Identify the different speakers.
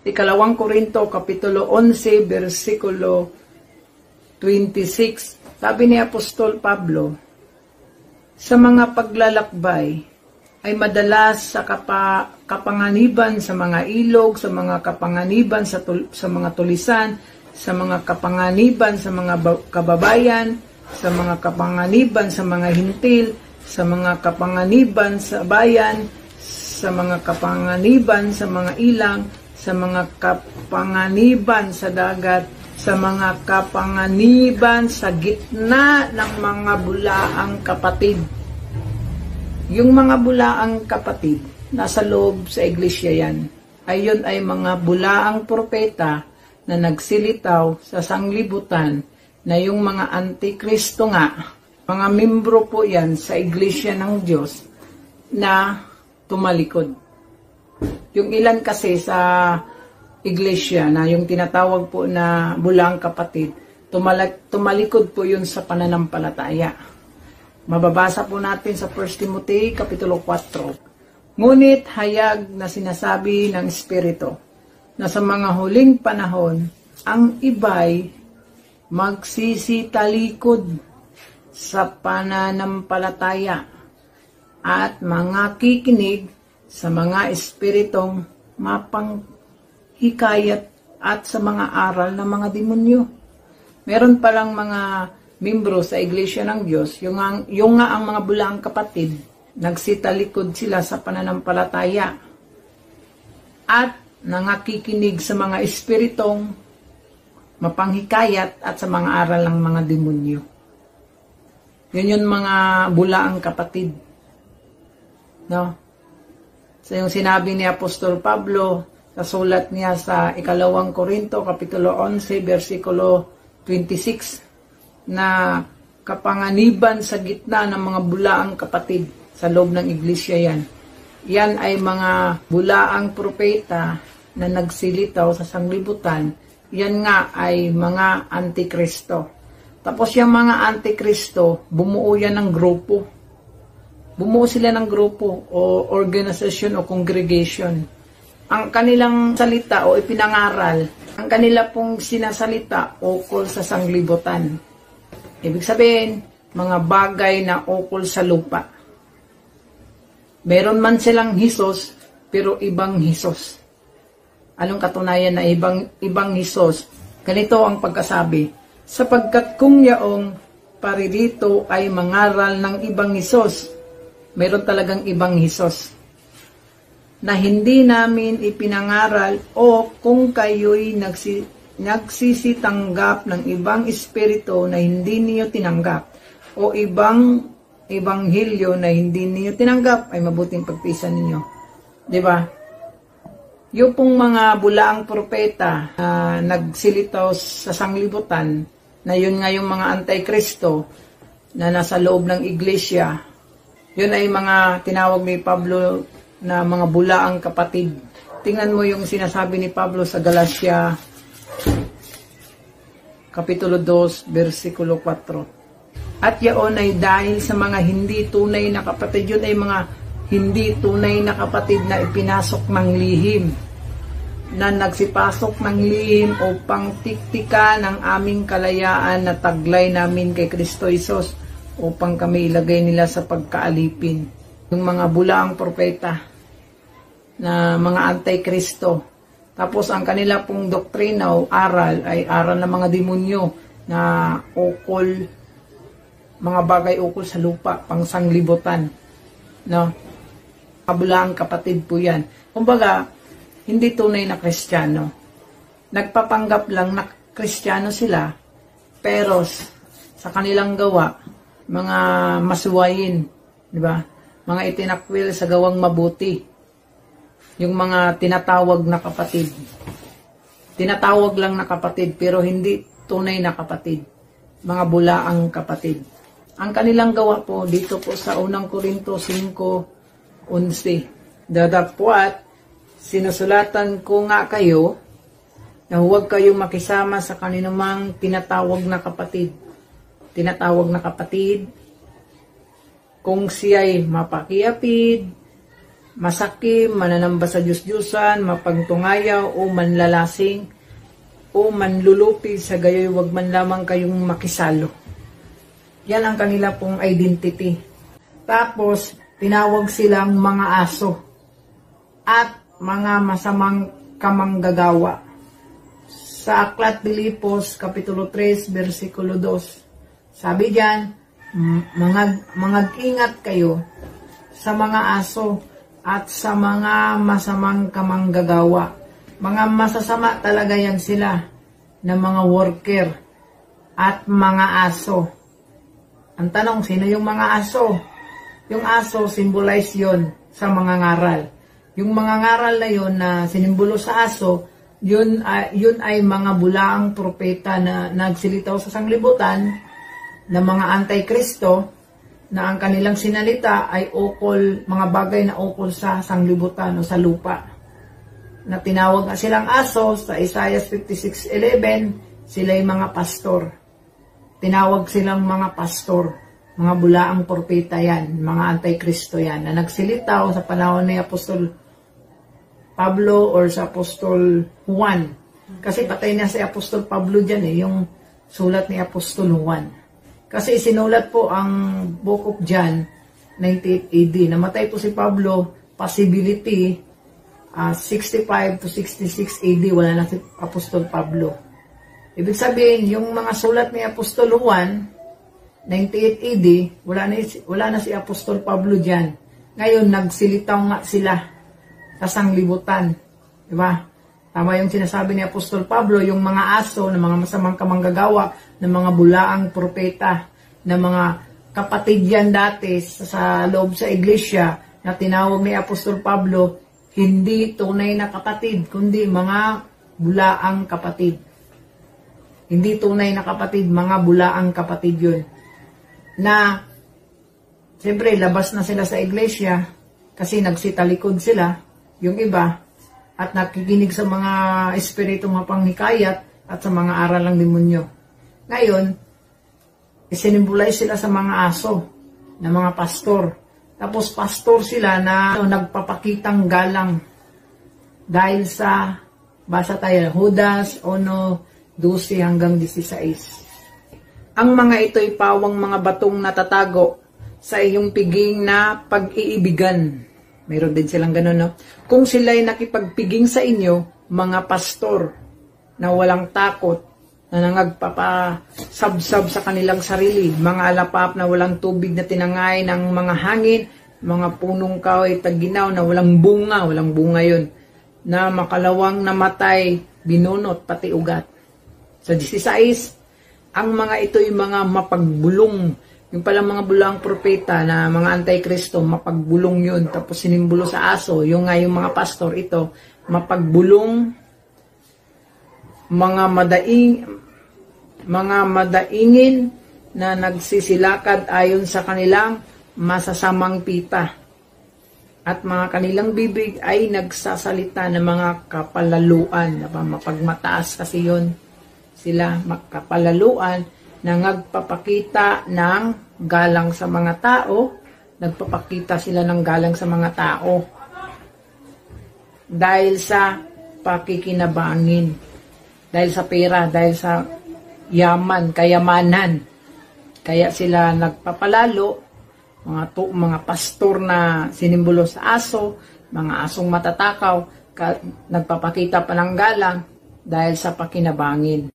Speaker 1: Ikalawang Korinto, Kapitulo 11, versikulo 26. Sabi ni Apostol Pablo, sa mga paglalakbay ay madalas sa kapanganiban sa mga ilog, sa mga kapanganiban sa mga tulisan, sa mga kapanganiban sa mga kababayan, sa mga kapanganiban sa mga hintil, sa mga kapanganiban sa bayan, sa mga kapanganiban sa mga ilang, sa mga kapanganiban sa dagat, sa mga kapanganiban sa gitna ng mga bulaang kapatid. Yung mga bulaang kapatid, nasa loob sa iglesia yan. Ayon ay mga bulaang propeta na nagsilitaw sa sanglibutan na yung mga antikristo nga, mga membro po yan sa iglesia ng Diyos na tumalikod. Yung ilan kasi sa iglesia na yung tinatawag po na bulaang kapatid, tumalikod po yun sa pananampalataya. Mababasa po natin sa 1 Timothy, Kapitulo 4. Ngunit hayag na sinasabi ng Espiritu na sa mga huling panahon, ang iba'y magsisitalikod sa pananampalataya at mga kikinig sa mga espiritong mapanghikayat at sa mga aral ng mga demonyo. Meron palang mga membro sa Iglesia ng Diyos, yung nga ang mga bulaang kapatid, nagsitalikod sila sa pananampalataya at nangakikinig sa mga espiritong mapanghikayat at sa mga aral ng mga demonyo. Yun yung mga bulaang kapatid. No? So yung sinabi ni Apostol Pablo sa sulat niya sa Ikalawang Korinto, Kapitulo 11, versikulo 26, na kapanganiban sa gitna ng mga bulaang kapatid sa loob ng iglesia yan. Yan ay mga bulaang propeta na nagsilitaw sa sanglibutan. Yan nga ay mga antikristo. Tapos yung mga antikristo, bumuo yan ng grupo. Bumuo sila ng grupo o organization o congregation. Ang kanilang salita o ipinangaral, ang kanila pong sinasalita ukol sa sanglibutan. Ibig sabihin, mga bagay na ukol sa lupa. Meron man silang Hesus, pero ibang Hesus. Anong katunayan na ibang Hesus? Ganito ang pagkasabi, sapagkat kung yaong paririto ay mangaral ng ibang Hesus, meron talagang ibang Hesus na hindi namin ipinangaral, o kung kayo'y nagsisitanggap ng ibang espiritu na hindi niyo tinanggap, o ibang ebanghelyo na hindi niyo tinanggap, ay mabuting pagpisan ninyo. Diba? Yung pong mga bulaang propeta na nagsilitaw sa sanglibutan, na yun nga yung mga antikristo na nasa loob ng iglesia, yun ay mga tinawag ni Pablo na mga bulaang kapatid. Tingnan mo yung sinasabi ni Pablo sa Galatia, Kapitulo 2, versikulo 4. At yaon ay dahil sa mga hindi tunay na kapatid. Yun ay mga hindi tunay na kapatid na ipinasok ng lihim, na nagsipasok ng lihim upang tiktika ng aming kalayaan na taglay namin kay Kristo Hesus, upang kami ilagay nila sa pagkaalipin. Yung mga bulaang propeta na mga antikristo. Tapos ang kanila pong doktrina o aral ay aral ng mga demonyo na ukol, mga bagay ukol sa lupa, pang sanglibutan. No? Mga bulaang kapatid po yan. Kumbaga, hindi tunay na Kristiyano. Nagpapanggap lang na Kristiyano sila, pero sa kanilang gawa, mga masuwayin, di ba? Mga itinakwil sa gawang mabuti. Yung mga tinatawag na kapatid. Tinatawag lang na kapatid, pero hindi tunay na kapatid. Mga bulaang kapatid. Ang kanilang gawa po, dito po sa 1 Korinto 5:11. Datapwat, sinusulatan ko nga kayo na huwag kayong makisama sa kaninumang tinatawag na kapatid. Tinatawag na kapatid, kung siya'y mapakiapid, masakim, mananamba sa Diyos-Diyusan, mapagtungayaw o manlalasing o manlulupi, sa gayoy wag man lamang kayong makisalo. Yan ang kanila pong identity. Tapos, tinawag silang mga aso at mga masamang kamanggagawa. Sa Aklat Pilipos, Kapitulo 3, versikulo 2, sabi diyan, mag-ingat kayo sa mga aso at sa mga masamang kamanggagawa. Mga masasama talaga yan sila na mga worker at mga aso. Ang tanong, sino yung mga aso? Yung aso, symbolize yon sa mga ngaral. Yung mga ngaral na yon na sinimbolo sa aso, yun ay mga bulaang propeta na nagsilitaw sa sanglibutan na mga antikristo na ang kanilang sinalita ay ukol, mga bagay na ukol sa sanglibutan o sa lupa. Na tinawag na silang aso sa Isaiah 56:11, sila ay mga pastor. Tinawag silang mga pastor, mga bulaang propeta yan, mga antikristo yan, na nagsilitaw sa panahon ni Apostol Pablo or sa Apostol Juan. Kasi patay na si Apostol Pablo dyan yung sulat ni Apostol Juan. Kasi sinulat po ang Book of John, 98 AD. Namatay po si Pablo, possibility, 65 to 66 AD, wala na si Apostol Pablo. Ibig sabihin, yung mga sulat ni Apostol Juan, 98 AD, wala na si Apostol Pablo dyan. Ngayon, nagsilitaw nga sila sa sanglibutan. Diba? Tama yung sinasabi ni Apostol Pablo, yung mga aso, ng mga masamang kamanggagawa, ng mga bulaang propeta, ng mga kapatid yan dati sa loob sa iglesia, na tinawag ni Apostol Pablo, hindi tunay na kapatid, kundi mga bulaang kapatid. Hindi tunay na kapatid, mga bulaang kapatid yun. Na, siyempre, labas na sila sa iglesia, kasi nagsitalikod sila, yung iba, at nakikinig sa mga espiritong mapanghikayat at sa mga aral ng demonyo. Ngayon, isinimbolize sila sa mga aso, na mga pastor. Tapos pastor sila na nagpapakitang galang dahil sa, basa tayo, Judas 1:12 hanggang 16. Ang mga ito'y pawang mga batong natatago sa iyong piging na pag-iibigan. Mayroon din silang ganun, no? Kung sila'y nakipagpiging sa inyo, mga pastor na walang takot, na nangagpapasabsab sa kanilang sarili, mga alapap na walang tubig na tinangay ng mga hangin, mga punong kahoy taginaw na walang bunga yun, na makalawang namatay, binunot, pati ugat. Sa 16, ang mga ito'y mga mapagbulong. Yung palang mga bulang propeta na mga antikristo, mapagbulong yun. Tapos sinimbolo sa aso, yung mga pastor, ito, mapagbulong, mga madaingin na nagsisilakad ayon sa kanilang masasamang pita. At mga kanilang bibig ay nagsasalita ng mga kapalaluan. Mapagmataas kasi yun sila, kapalaluan, na nagpapakita ng galang sa mga tao, nagpapakita sila ng galang sa mga tao dahil sa pakikinabangin, dahil sa pera, dahil sa yaman, kayamanan. Kaya sila nagpapalalo, mga pastor na sinimbolo sa aso, mga asong matatakaw, nagpapakita pa ng galang dahil sa pakinabangin.